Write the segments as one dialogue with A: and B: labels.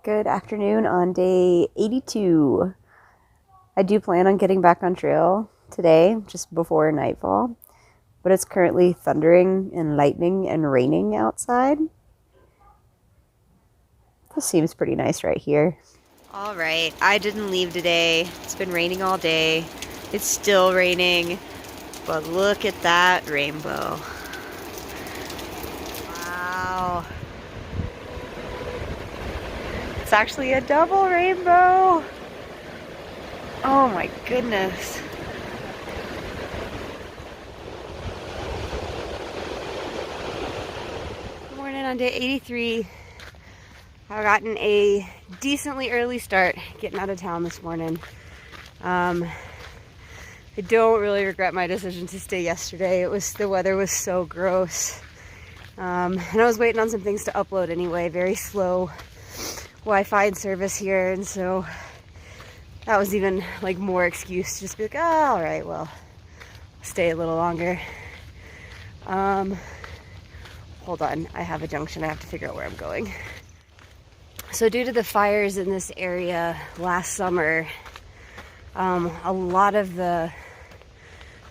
A: Good afternoon on day 82. I do plan on getting back on trail today, just before nightfall, but it's currently thundering and lightning and raining outside. This seems pretty nice right here. All right, I didn't leave today. It's been raining all day. It's still raining, but look at that rainbow. Wow. It's actually a double rainbow. Oh my goodness. Good morning on day 83. I've gotten a decently early start getting out of town this morning. I don't really regret my decision to stay yesterday. The weather was so gross. And I was waiting on some things to upload anyway. Very slow Wi-Fi service here, and so that was even like more excuse to just be like, oh, all right, well, stay a little longer. Hold on, I have a junction. I have to figure out where I'm going. So due to the fires in this area last summer, a lot of the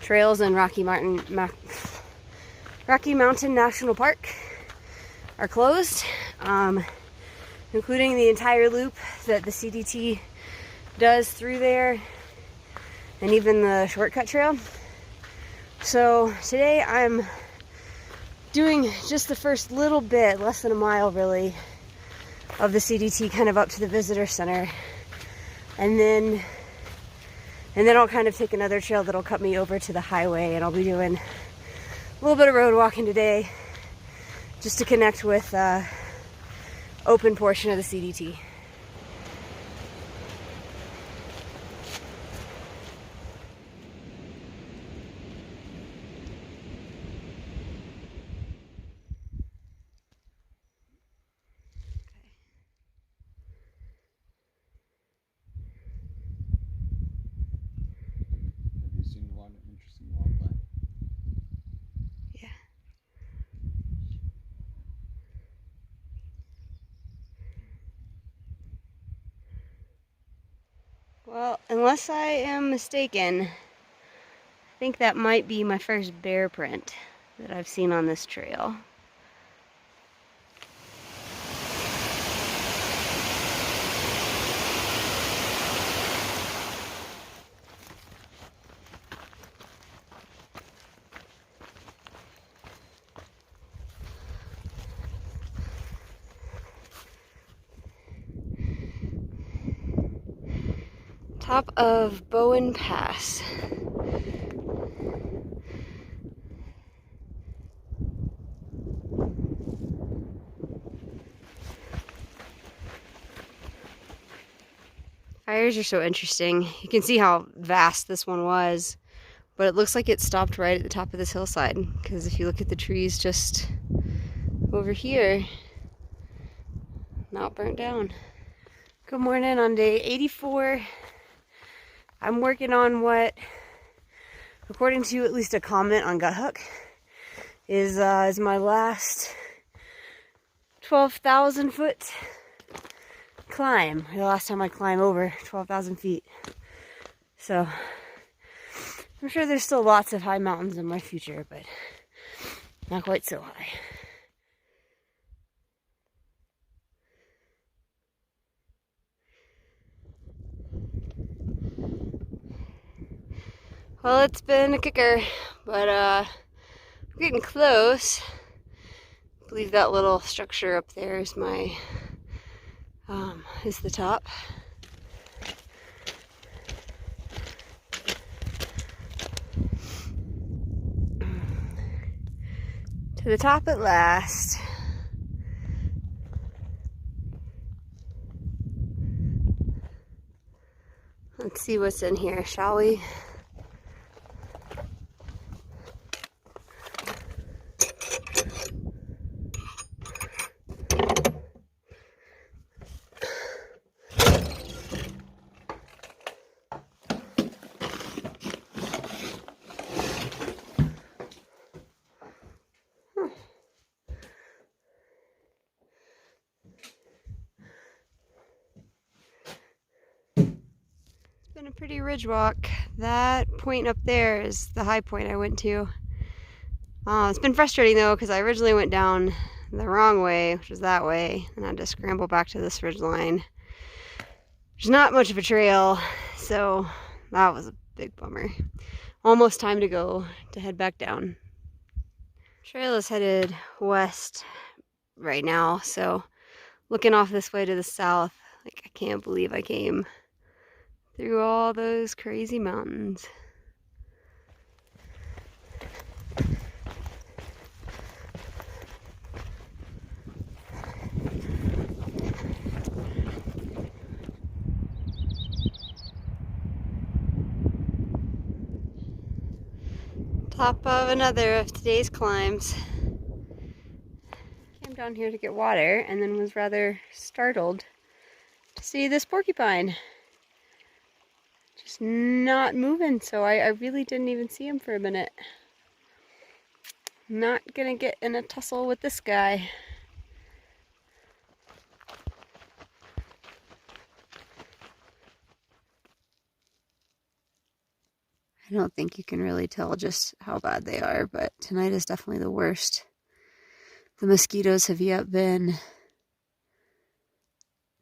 A: trails in Rocky Mountain National Park are closed, including the entire loop that the CDT does through there, and even the shortcut trail. So today I'm doing just the first little bit, less than a mile really, of the CDT kind of up to the visitor center, and then I'll kind of take another trail that'll cut me over to the highway, and I'll be doing a little bit of road walking today just to connect with open portion of the CDT.
B: Have you seen a lot of interesting wildlife?
A: Yeah. Well, unless I am mistaken, I think that might be my first bear print that I've seen on this trail. Top of Bowen Pass. Fires are so interesting. You can see how vast this one was, but it looks like it stopped right at the top of this hillside, because if you look at the trees just over here, not burnt down. Good morning on day 84. I'm working on what, according to at least a comment on Guthook, is my last 12,000 foot climb. The last time I climb over 12,000 feet. So I'm sure there's still lots of high mountains in my future, but not quite so high. Well, it's been a kicker, but we're getting close. I believe that little structure up there is is the top. To the top at last. Let's see what's in here, shall we? a pretty ridge walk. That point up there is the high point I went to. It's been frustrating though, because I originally went down the wrong way, which is that way, and I had to scramble back to this ridge line. There's not much of a trail, so that was a big bummer. Almost time to go to head back down. Trail is headed west right now, so looking off this way to the south, like I can't believe I came through all those crazy mountains. Top of another of today's climbs. Came down here to get water and then was rather startled to see this porcupine just not moving, so I really didn't even see him for a minute. Not gonna get in a tussle with this guy. I don't think you can really tell just how bad they are, but tonight is definitely the worst. The mosquitoes have yet been...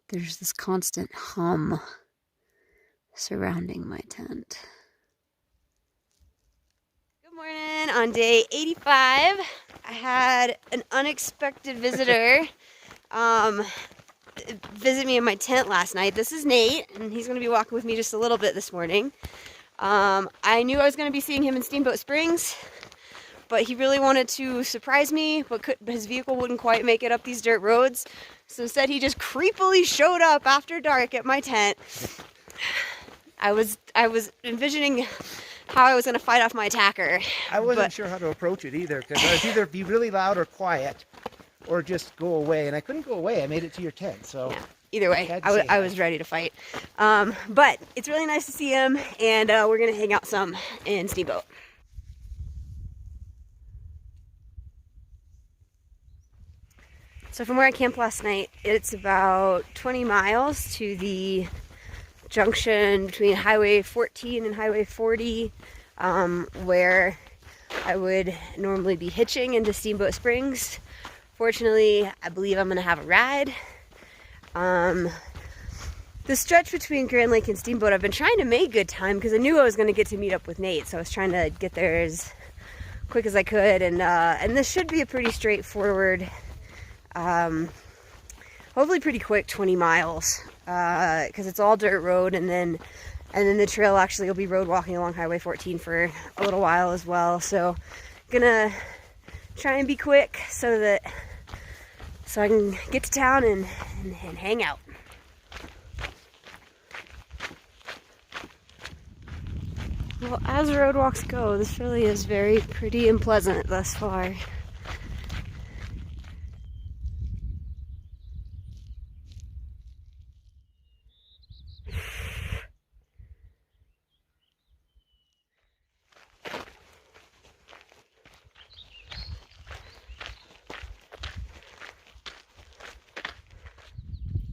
A: There's this constant hum surrounding my tent. Good morning. On day 85, I had an unexpected visitor visit me in my tent last night. This is Nate, and he's going to be walking with me just a little bit this morning. I knew I was going to be seeing him in Steamboat Springs, but he really wanted to surprise me, but his vehicle wouldn't quite make it up these dirt roads. So instead he just creepily showed up after dark at my tent. I was envisioning how I was going to fight off my attacker.
C: I wasn't sure how to approach it either, because I was either be really loud or quiet, or just go away. And I couldn't go away. I made it to your tent, so... Yeah.
A: Either way, I was ready to fight. But it's really nice to see him, and we're going to hang out some in Steamboat. So from where I camped last night, it's about 20 miles to the junction between Highway 14 and Highway 40, where I would normally be hitching into Steamboat Springs. Fortunately, I believe I'm going to have a ride. The stretch between Grand Lake and Steamboat, I've been trying to make good time because I knew I was going to get to meet up with Nate, so I was trying to get there as quick as I could, and this should be a pretty straightforward, hopefully pretty quick 20 miles, because it's all dirt road, and then the trail actually will be road walking along Highway 14 for a little while as well, so gonna try and be quick so I can get to town and hang out. Well, as road walks go, this really is very pretty and pleasant thus far.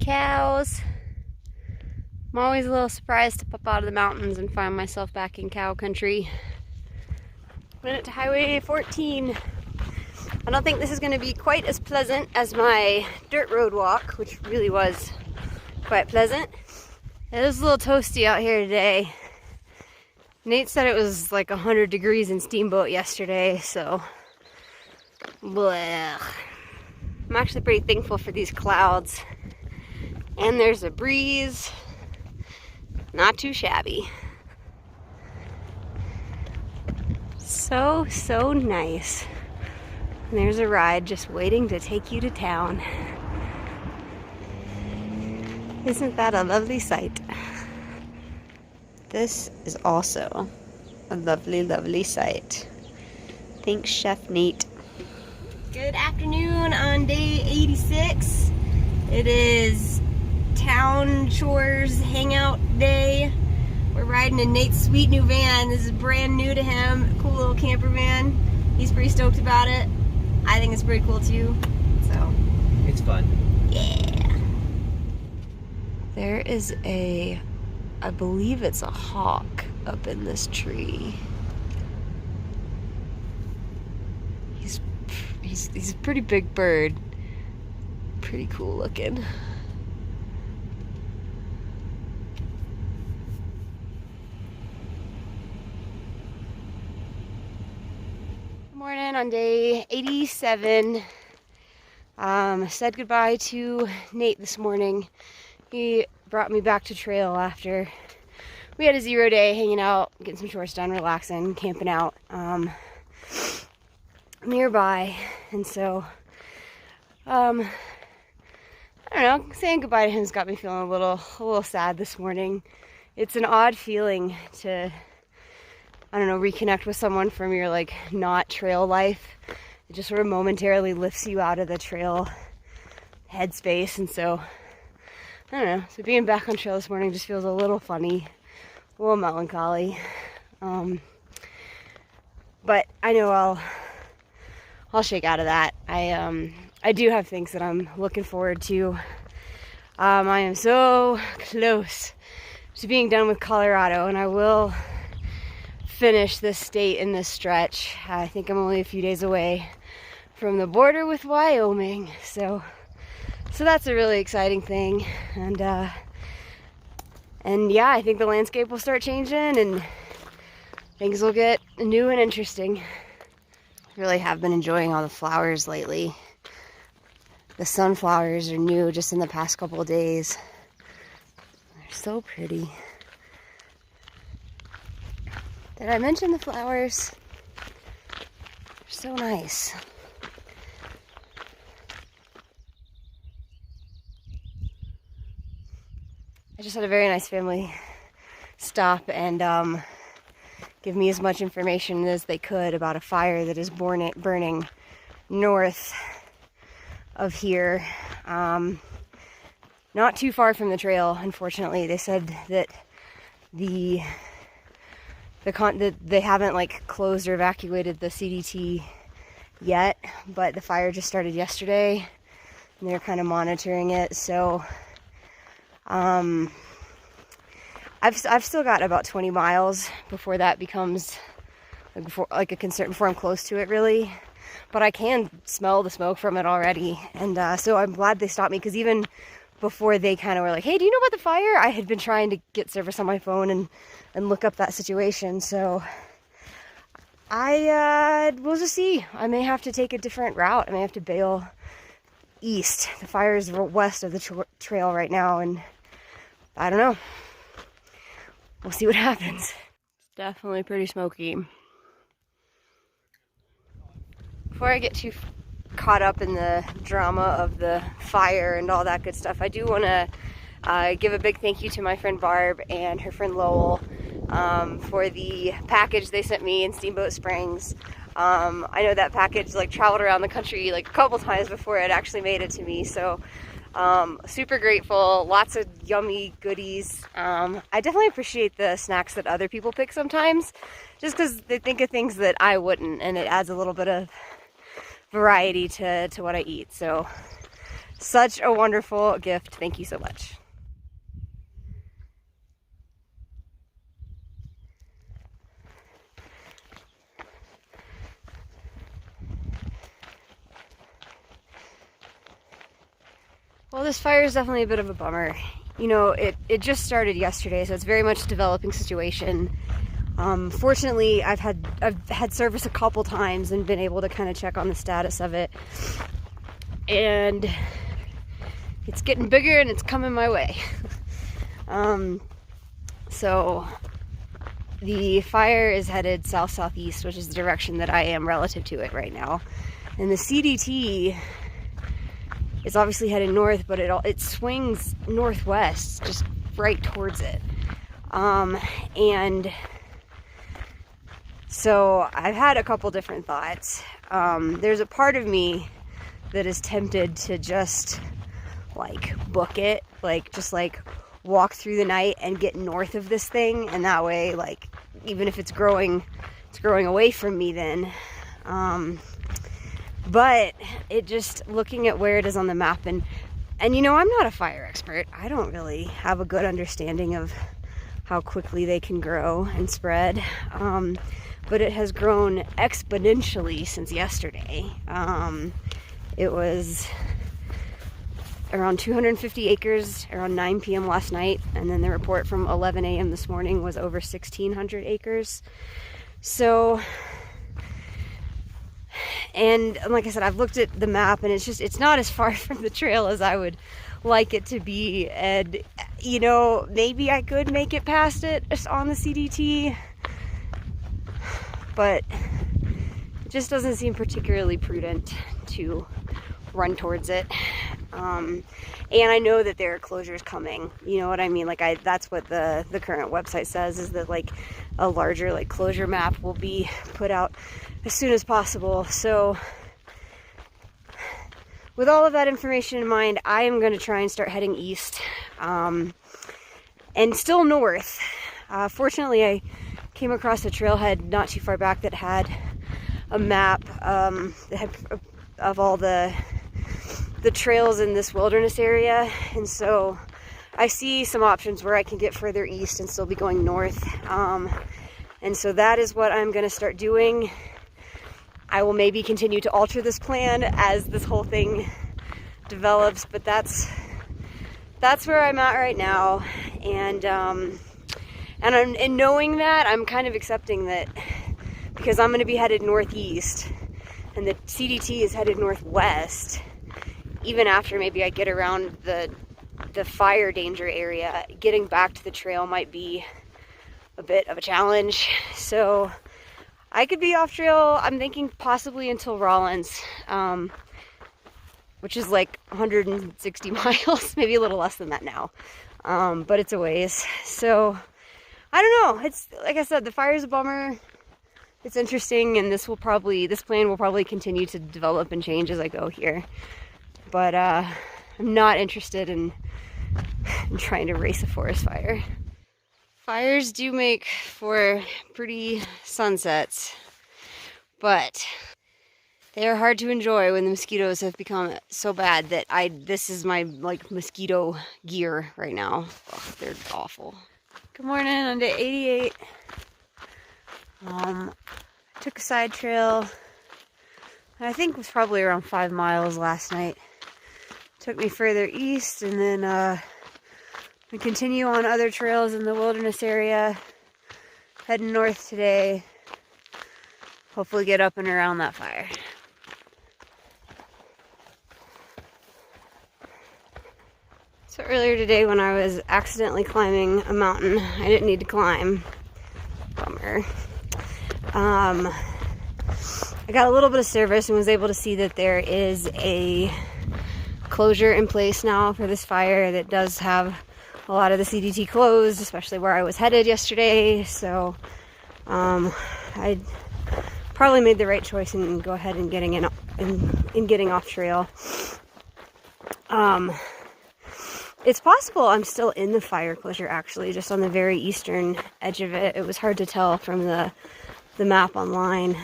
A: Cows. I'm always a little surprised to pop out of the mountains and find myself back in cow country. Went up to Highway 14. I don't think this is going to be quite as pleasant as my dirt road walk, which really was quite pleasant. It was a little toasty out here today. Nate said it was like 100 degrees in Steamboat yesterday, so bleh. I'm actually pretty thankful for these clouds. And there's a breeze. Not too shabby. So nice. And there's a ride just waiting to take you to town. Isn't that a lovely sight? This is also a lovely sight. Thanks, Chef Nate. Good afternoon on day 86. It is town chores hangout day. We're riding in Nate's sweet new van. This is brand new to him. Cool little camper van. He's pretty stoked about it. I think it's pretty cool too. So
C: It's fun.
A: yeah. There is a I believe it's a hawk up in this tree. He's a pretty big bird. Pretty cool looking. Good morning on day 87. Said goodbye to Nate this morning. He brought me back to trail after we had a 0 day hanging out, getting some chores done, relaxing, camping out nearby. And so, I don't know, saying goodbye to him's got me feeling a little sad this morning. It's an odd feeling to, I don't know, reconnect with someone from your like not trail life. It just sort of momentarily lifts you out of the trail headspace. And so, I don't know, so being back on trail this morning just feels a little funny, a little melancholy. But I know I'll shake out of that. I do have things that I'm looking forward to. I am so close to being done with Colorado, and I will finish this state in this stretch. I think I'm only a few days away from the border with Wyoming, so that's a really exciting thing. And yeah, I think the landscape will start changing and things will get new and interesting. I really have been enjoying all the flowers lately. The sunflowers are new just in the past couple of days. They're so pretty. Did I mention the flowers? They're so nice. I just had a very nice family stop and give me as much information as they could about a fire that is burning north of here. Not too far from the trail, unfortunately. They said that they haven't like closed or evacuated the CDT yet, but the fire just started yesterday and they're kind of monitoring it. So I've still got about 20 miles before that becomes like a concern, before I'm close to it really. But I can smell the smoke from it already, and so I'm glad they stopped me, because even before they kind of were like, hey, do you know about the fire? I had been trying to get service on my phone and look up that situation. So we'll just see. I may have to take a different route. I may have to bail east. The fire is west of the trail right now, and I don't know. We'll see what happens. It's definitely pretty smoky. Before I get too caught up in the drama of the fire and all that good stuff, I do want to give a big thank you to my friend Barb and her friend Lowell for the package they sent me in Steamboat Springs. I know that package like traveled around the country like a couple times before it actually made it to me, so super grateful. Lots of yummy goodies. I definitely appreciate the snacks that other people pick sometimes, just because they think of things that I wouldn't, and it adds a little bit of variety to what I eat. So such a wonderful gift. Thank you so much. Well, this fire is definitely a bit of a bummer. You know, it just started yesterday, so it's very much a developing situation. Fortunately, I've had service a couple times and been able to kind of check on the status of it. And it's getting bigger and it's coming my way. So the fire is headed south-southeast, which is the direction that I am relative to it right now. And the CDT is obviously headed north, but it swings northwest, just right towards it. And so I've had a couple different thoughts. There's a part of me that is tempted to just like book it, like just like walk through the night and get north of this thing, and that way, like, even if it's growing away from me then. But it just, looking at where it is on the map, and you know, I'm not a fire expert. I don't really have a good understanding of how quickly they can grow and spread. But it has grown exponentially since yesterday. It was around 250 acres around 9 p.m. last night, and then the report from 11 a.m. this morning was over 1,600 acres. So, and like I said, I've looked at the map, and it's not as far from the trail as I would like it to be. And, you know, maybe I could make it past it just on the CDT, but it just doesn't seem particularly prudent to run towards it. And I know that there are closures coming, you know what I mean? Like, that's what the current website says, is that like a larger like closure map will be put out as soon as possible. So with all of that information in mind, I am going to try and start heading east, and still north. Fortunately, I came across a trailhead not too far back that had a map that had of all the trails in this wilderness area, and so I see some options where I can get further east and still be going north, and so that is what I'm going to start doing. I will maybe continue to alter this plan as this whole thing develops, but that's where I'm at right now. And in knowing that, I'm kind of accepting that, because I'm going to be headed northeast and the CDT is headed northwest. Even after maybe I get around the fire danger area, getting back to the trail might be a bit of a challenge. So I could be off trail, I'm thinking possibly until Rollins, which is like 160 miles, maybe a little less than that now, but it's a ways. So I don't know, it's like I said, the fire's a bummer. It's interesting, and this plan will probably continue to develop and change as I go here. But I'm not interested in trying to race a forest fire. Fires do make for pretty sunsets, but they are hard to enjoy when the mosquitoes have become so bad that this is my like mosquito gear right now. Oh, they're awful. Good morning on day 88. Took a side trail, I think it was probably around 5 miles last night. Took me further east, and then we continue on other trails in the wilderness area, heading north today. Hopefully get up and around that fire. So earlier today, when I was accidentally climbing a mountain I didn't need to climb, bummer, I got a little bit of service and was able to see that there is a closure in place now for this fire that does have a lot of the CDT closed, especially where I was headed yesterday. So I probably made the right choice and go ahead and getting off trail. It's possible I'm still in the fire closure, actually, just on the very eastern edge of it. It was hard to tell from the map online.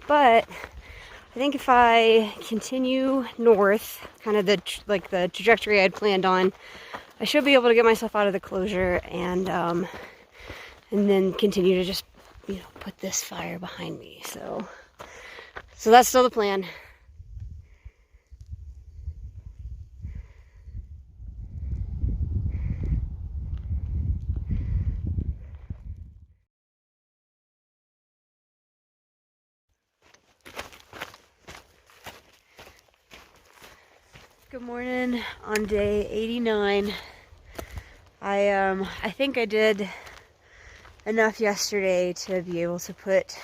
A: But I think if I continue north, kind of the trajectory I'd planned on, I should be able to get myself out of the closure and then continue to just, put this fire behind me. So that's still the plan. Good morning on day 89. I think I did enough yesterday to be able to put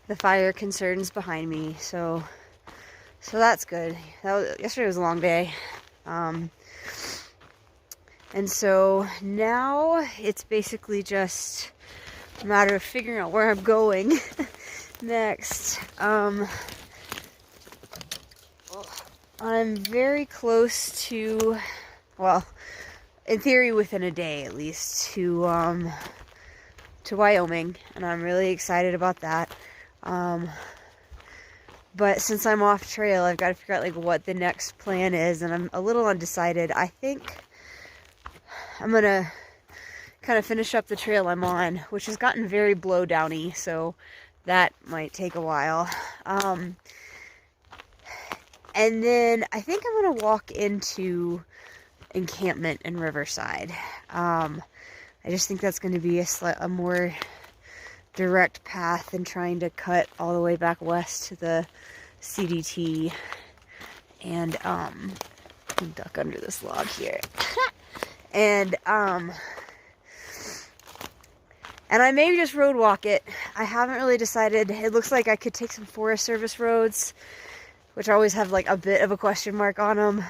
A: the fire concerns behind me, so that's good. Yesterday was a long day, and so now it's basically just a matter of figuring out where I'm going next. I'm very close to, well, in theory within a day at least, to Wyoming, and I'm really excited about that. But since I'm off trail, I've got to figure out what the next plan is, and I'm a little undecided. I think I'm gonna kind of finish up the trail I'm on, which has gotten very blow downy, so that might take a while. And then I think I'm gonna walk into encampment in Riverside. I just think that's going to be a more direct path than trying to cut all the way back west to the CDT. And duck under this log here. And I may just road walk it. I haven't really decided. It looks like I could take some Forest Service roads, which always have like a bit of a question mark on them,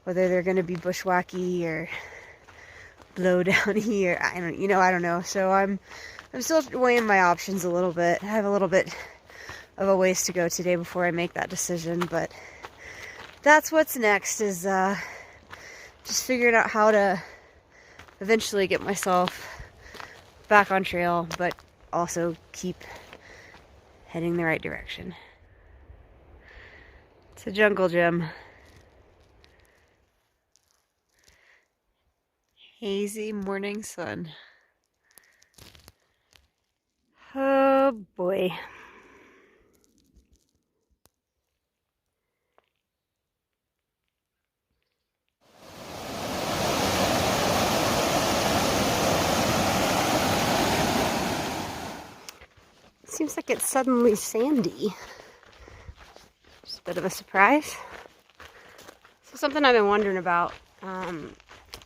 A: whether they're going to be bushwhacky or blow downy, or I don't know. So I'm still weighing my options a little bit. I have a little bit of a ways to go today before I make that decision, but that's what's next, is just figuring out how to eventually get myself back on trail, but also keep heading the right direction. It's a jungle gym. Hazy morning sun. Oh boy. Seems like it's suddenly sandy. Just a bit of a surprise. So something I've been wondering about. On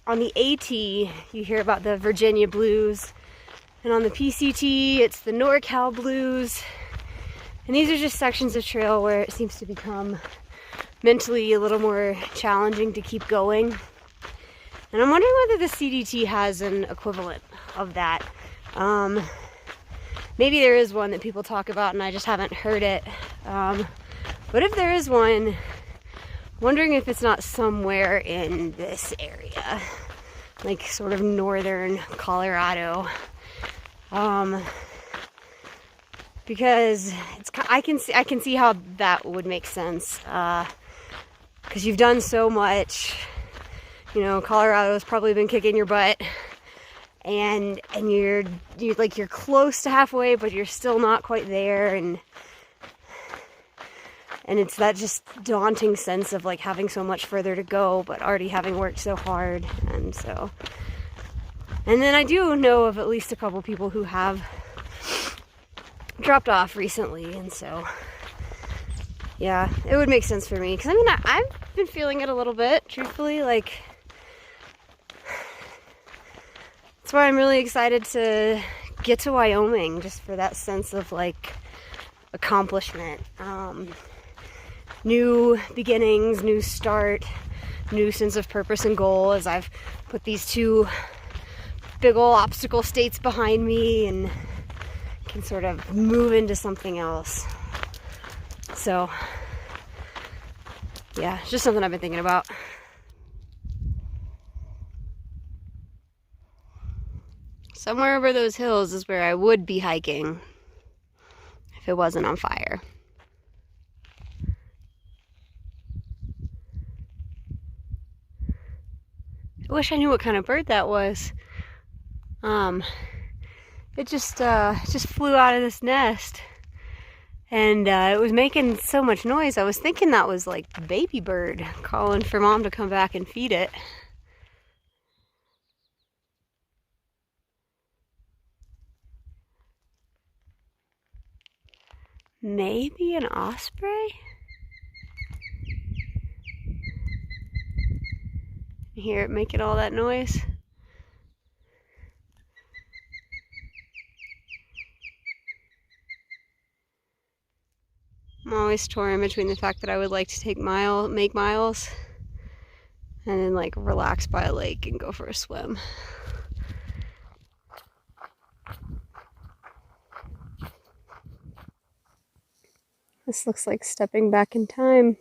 A: the AT, you hear about the Virginia blues, and on the PCT, it's the NorCal blues. And these are just sections of trail where it seems to become mentally a little more challenging to keep going. And I'm wondering whether the CDT has an equivalent of that. Maybe there is one that people talk about and I just haven't heard it. But if there is one, wondering if it's not somewhere in this area, like sort of northern Colorado, because I can see how that would make sense, because you've done so much. You know, Colorado's probably been kicking your butt, and you're close to halfway, but you're still not quite there, and it's that just daunting sense of like having so much further to go, but already having worked so hard. And then I do know of at least a couple people who have dropped off recently. And so, yeah, it would make sense for me. Because I mean, I've been feeling it a little bit, truthfully. Like, that's why I'm really excited to get to Wyoming, just for that sense of like accomplishment. New beginnings, new start, new sense of purpose and goal, as I've put these two big old obstacle states behind me and can sort of move into something else. So, yeah, it's just something I've been thinking about. Somewhere over those hills is where I would be hiking if it wasn't on fire. I wish I knew what kind of bird that was. It just flew out of this nest, and it was making so much noise. I was thinking that was like the baby bird calling for mom to come back and feed it. Maybe an osprey? You hear it making all that noise? I'm always torn between the fact that I would like to make miles and then like relax by a lake and go for a swim. This looks like stepping back in time.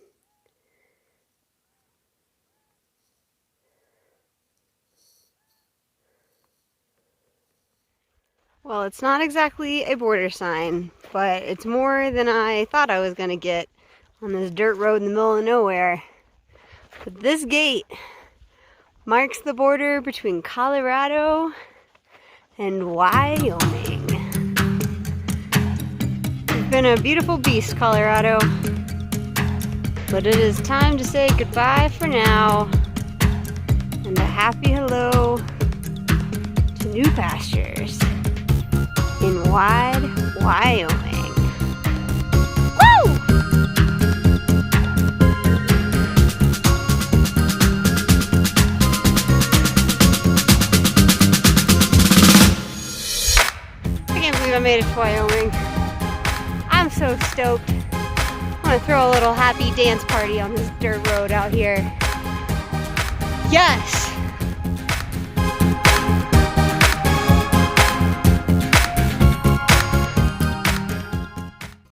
A: Well, it's not exactly a border sign, but it's more than I thought I was going to get on this dirt road in the middle of nowhere. But this gate marks the border between Colorado in Wyoming. It's been a beautiful beast, Colorado, but it is time to say goodbye for now, and a happy hello to new pastures in wide Wyoming. Woo! I can't believe I made it to Wyoming. I'm so stoked. I want to throw a little happy dance party on this dirt road out here. Yes!